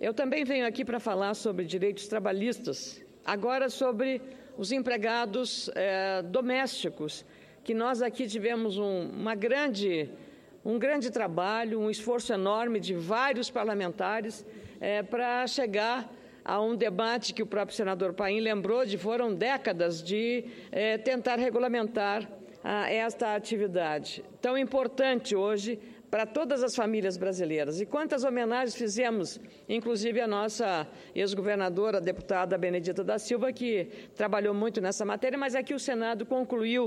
Eu também venho aqui para falar sobre direitos trabalhistas, agora sobre os empregados domésticos, que nós aqui tivemos um grande trabalho, um esforço enorme de vários parlamentares para chegar a um debate que o próprio senador Paim lembrou foram décadas de tentar regulamentar esta atividade tão importante hoje para todas as famílias brasileiras. E quantas homenagens fizemos, inclusive a nossa ex-governadora, a deputada Benedita da Silva, que trabalhou muito nessa matéria, mas aqui o Senado concluiu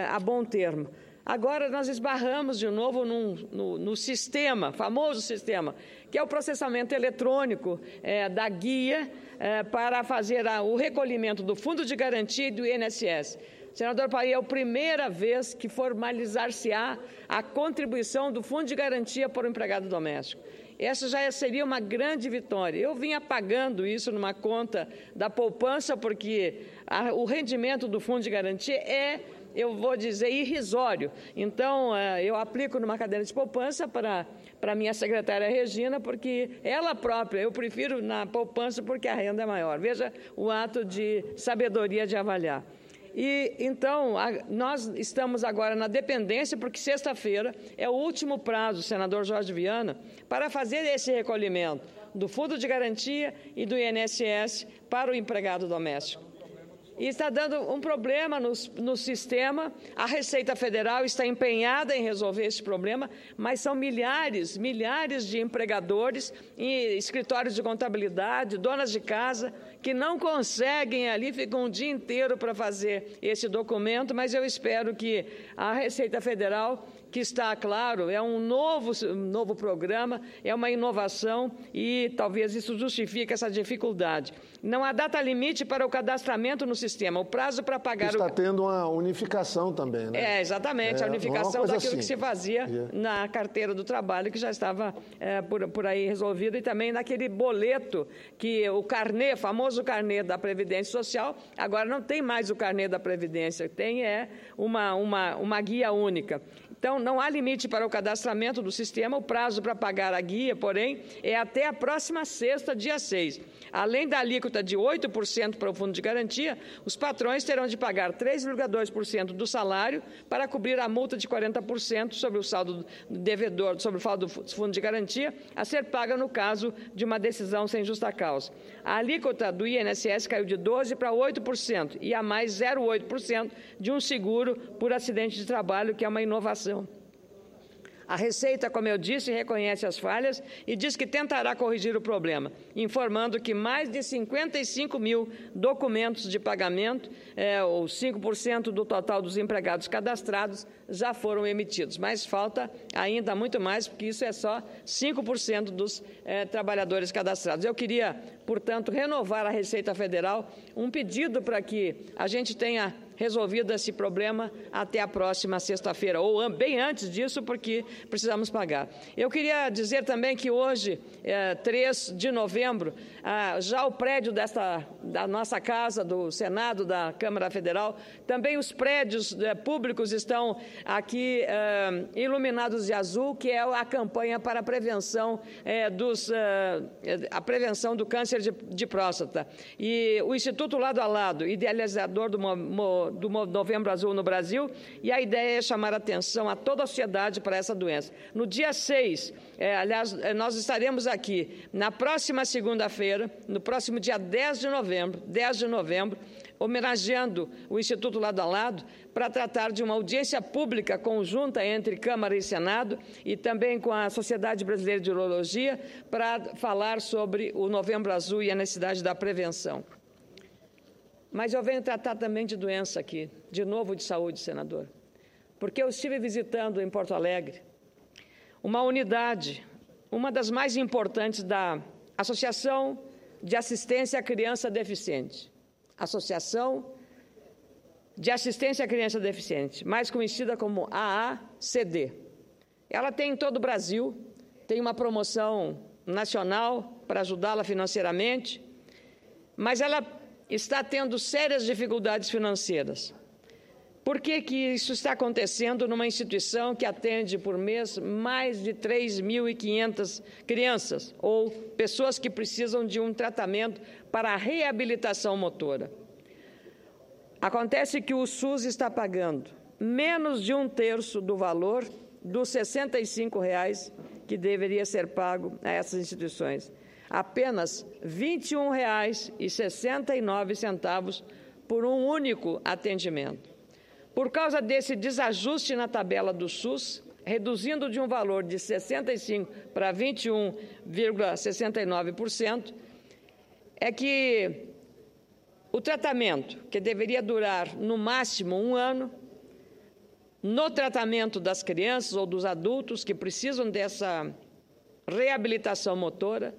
a bom termo. Agora nós esbarramos de novo no sistema, famoso sistema, que é o processamento eletrônico da guia para fazer o recolhimento do Fundo de Garantia e do INSS. Senador Paim, é a primeira vez que formalizar-se-á a contribuição do Fundo de Garantia para o empregado doméstico. Essa já seria uma grande vitória. Eu vinha pagando isso numa conta da poupança, porque o rendimento do Fundo de Garantia eu vou dizer, irrisório. Então, eu aplico numa cadeira de poupança para a minha secretária Regina, porque ela própria, eu prefiro na poupança porque a renda é maior. Veja o ato de sabedoria de avaliar. E, então, nós estamos agora na dependência, porque sexta-feira é o último prazo, senador Jorge Viana, para fazer esse recolhimento do Fundo de Garantia e do INSS para o empregado doméstico. E está dando um problema no sistema. A Receita Federal está empenhada em resolver esse problema, mas são milhares de empregadores em escritórios de contabilidade, donas de casa, que não conseguem ali, ficam um dia inteiro para fazer esse documento, mas eu espero que a Receita Federal, que está, claro, é um novo programa, é uma inovação e talvez isso justifique essa dificuldade. Não há data limite para o cadastramento no sistema, o prazo para pagar... Está tendo uma unificação também, né? Exatamente, a unificação daquilo que se fazia na carteira do trabalho, que já estava por aí resolvido, e também naquele boleto, que o carnê, famoso carnê da Previdência Social, agora não tem mais o carnê da Previdência, tem uma guia única. Então, não há limite para o cadastramento do sistema, o prazo para pagar a guia, porém, é até a próxima sexta, dia 6. Além da alíquota de 8% para o Fundo de Garantia, os patrões terão de pagar 3,2% do salário para cobrir a multa de 40% sobre o saldo do devedor, sobre o saldo do Fundo de Garantia, a ser paga no caso de uma decisão sem justa causa. A alíquota do INSS caiu de 12% para 8% e a mais 0,8% de um seguro por acidente de trabalho, que é uma inovação. A Receita, como eu disse, reconhece as falhas e diz que tentará corrigir o problema, informando que mais de 55 mil documentos de pagamento, ou 5% do total dos empregados cadastrados, já foram emitidos. Mas falta ainda muito mais, porque isso é só 5% dos trabalhadores cadastrados. Eu queria, portanto, renovar a Receita Federal, um pedido para que a gente tenha resolvido esse problema até a próxima sexta-feira, ou bem antes disso, porque precisamos pagar. Eu queria dizer também que hoje, 3 de novembro, já o prédio da nossa casa, do Senado, da Câmara Federal, também os prédios públicos estão aqui iluminados de azul, que é a campanha para a prevenção, do câncer de próstata. E o Instituto Lado a Lado, idealizador do Novembro Azul no Brasil, e a ideia é chamar a atenção a toda a sociedade para essa doença. No dia 6, aliás, nós estaremos aqui na próxima segunda-feira, no próximo dia 10 de novembro, homenageando o Instituto Lado a Lado, para tratar de uma audiência pública conjunta entre Câmara e Senado e também com a Sociedade Brasileira de Urologia, para falar sobre o Novembro Azul e a necessidade da prevenção. Mas eu venho tratar também de doença aqui, de novo de saúde, senador, porque eu estive visitando em Porto Alegre uma unidade, uma das mais importantes da Associação de Assistência à Criança Deficiente. Associação de Assistência à Criança Deficiente, mais conhecida como AACD. Ela tem em todo o Brasil, tem uma promoção nacional para ajudá-la financeiramente, mas ela está tendo sérias dificuldades financeiras. Por que isso está acontecendo numa instituição que atende por mês mais de 3.500 crianças ou pessoas que precisam de um tratamento para a reabilitação motora? Acontece que o SUS está pagando menos de 1/3 do valor dos R$ 65,00 que deveria ser pago a essas instituições. Apenas R$ 21,69 por um único atendimento. Por causa desse desajuste na tabela do SUS, reduzindo de um valor de 65% para 21,69%, é que o tratamento, que deveria durar no máximo 1 ano, no tratamento das crianças ou dos adultos que precisam dessa reabilitação motora,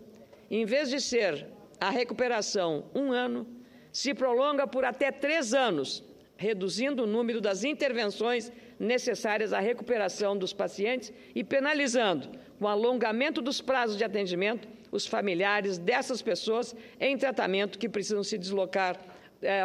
em vez de ser a recuperação 1 ano, se prolonga por até 3 anos, reduzindo o número das intervenções necessárias à recuperação dos pacientes e penalizando, com o alongamento dos prazos de atendimento, os familiares dessas pessoas em tratamento que precisam se deslocar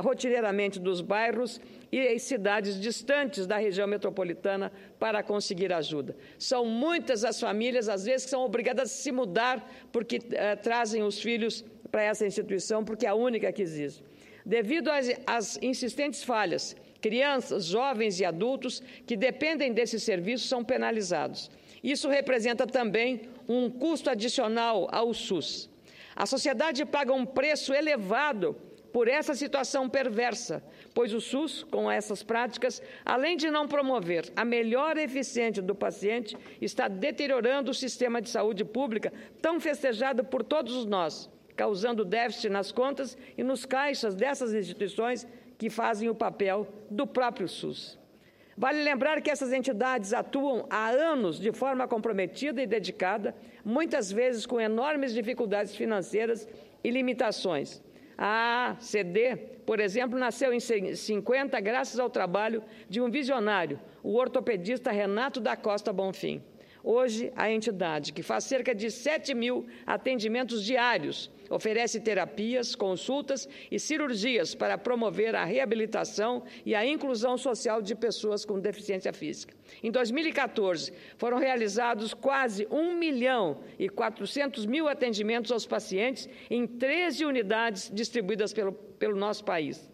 rotineiramente dos bairros e cidades distantes da região metropolitana para conseguir ajuda. São muitas as famílias, às vezes, que são obrigadas a se mudar porque trazem os filhos para essa instituição, porque é a única que existe. Devido às insistentes falhas, crianças, jovens e adultos que dependem desse serviço são penalizados. Isso representa também um custo adicional ao SUS. A sociedade paga um preço elevado por essa situação perversa, pois o SUS, com essas práticas, além de não promover a melhora eficiente do paciente, está deteriorando o sistema de saúde pública tão festejado por todos nós, causando déficit nas contas e nos caixas dessas instituições que fazem o papel do próprio SUS. Vale lembrar que essas entidades atuam há anos de forma comprometida e dedicada, muitas vezes com enormes dificuldades financeiras e limitações. A ACD, por exemplo, nasceu em 50 graças ao trabalho de um visionário, o ortopedista Renato da Costa Bonfim. Hoje, a entidade, que faz cerca de 7.000 atendimentos diários, oferece terapias, consultas e cirurgias para promover a reabilitação e a inclusão social de pessoas com deficiência física. Em 2014, foram realizados quase 1.400.000 atendimentos aos pacientes em 13 unidades distribuídas pelo nosso país.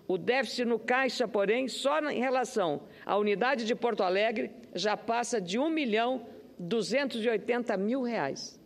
O déficit no caixa, porém, só em relação à unidade de Porto Alegre, já passa de R$ 1.280.000.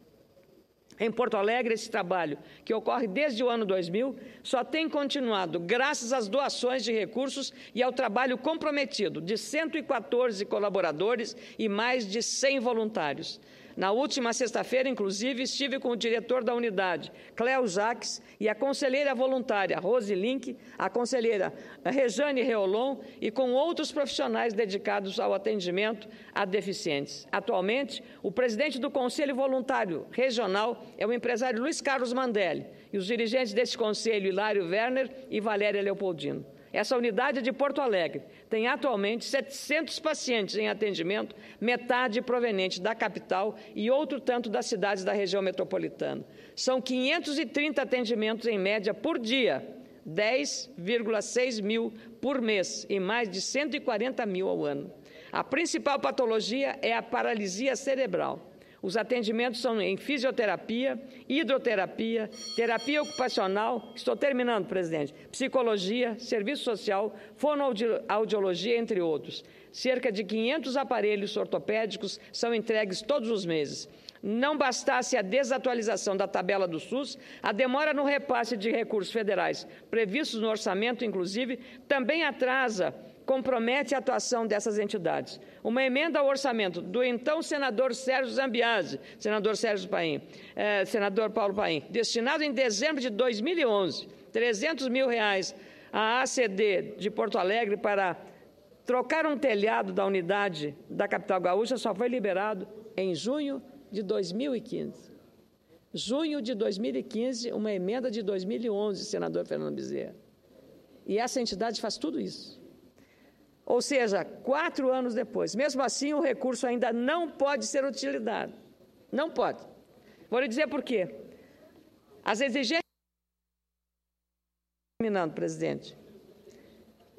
Em Porto Alegre, esse trabalho, que ocorre desde o ano 2000, só tem continuado graças às doações de recursos e ao trabalho comprometido de 114 colaboradores e mais de 100 voluntários. Na última sexta-feira, inclusive, estive com o diretor da unidade, Cléo Jacques, e a conselheira voluntária Rose Link, a conselheira Rejane Reolon e com outros profissionais dedicados ao atendimento a deficientes. Atualmente, o presidente do Conselho Voluntário Regional é o empresário Luiz Carlos Mandelli e os dirigentes desse conselho, Hilário Werner e Valéria Leopoldino. Essa unidade de Porto Alegre tem atualmente 700 pacientes em atendimento, metade proveniente da capital e outro tanto das cidades da região metropolitana. São 530 atendimentos em média por dia, 10,6 mil por mês e mais de 140 mil ao ano. A principal patologia é a paralisia cerebral. Os atendimentos são em fisioterapia, hidroterapia, terapia ocupacional, estou terminando, presidente, psicologia, serviço social, fonoaudiologia, entre outros. Cerca de 500 aparelhos ortopédicos são entregues todos os meses. Não bastasse a desatualização da tabela do SUS, a demora no repasse de recursos federais previstos no orçamento, inclusive, também compromete a atuação dessas entidades. Uma emenda ao orçamento do então senador Sérgio Zambiase, senador Paulo Paim, destinado em dezembro de 2011, R$300 mil à ACD de Porto Alegre para trocar um telhado da unidade da capital gaúcha, só foi liberado em junho de 2015. Junho de 2015, uma emenda de 2011, senador Fernando Bezerra. E essa entidade faz tudo isso. Ou seja, 4 anos depois. Mesmo assim, o recurso ainda não pode ser utilizado. Não pode. Vou lhe dizer por quê. As exigências... Terminando, presidente.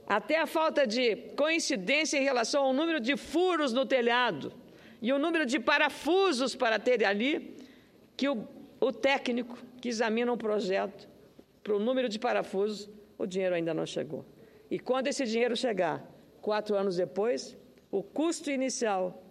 até a falta de coincidência em relação ao número de furos no telhado e o número de parafusos para ter ali, que o técnico que examina um projeto, para o número de parafusos, o dinheiro ainda não chegou. E quando esse dinheiro chegar, 4 anos depois, o custo inicial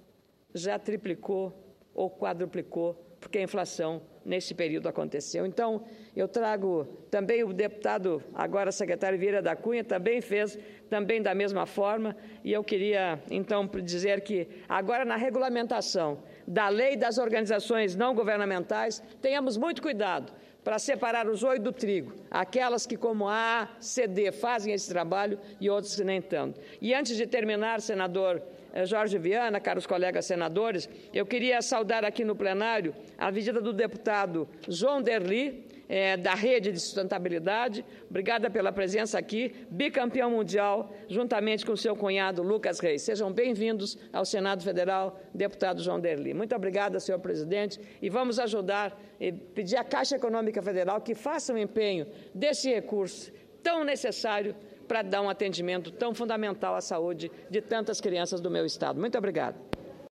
já triplicou ou quadruplicou, porque a inflação nesse período aconteceu. Então, eu trago também o deputado, agora secretário Vieira da Cunha, também fez também da mesma forma, e eu queria, então, dizer que agora na regulamentação da lei das organizações não governamentais, tenhamos muito cuidado para separar o joio do trigo, aquelas que, como a ACD, fazem esse trabalho e outras que nem tanto. E antes de terminar, senador Jorge Viana, caros colegas senadores, eu queria saudar aqui no plenário a visita do deputado João Derli, da Rede de Sustentabilidade. Obrigada pela presença aqui, bicampeão mundial, juntamente com seu cunhado Lucas Reis. Sejam bem-vindos ao Senado Federal, deputado João Derli. Muito obrigada, senhor presidente, e vamos ajudar e pedir à Caixa Econômica Federal que faça um empenho desse recurso tão necessário para dar um atendimento tão fundamental à saúde de tantas crianças do meu estado. Muito obrigada.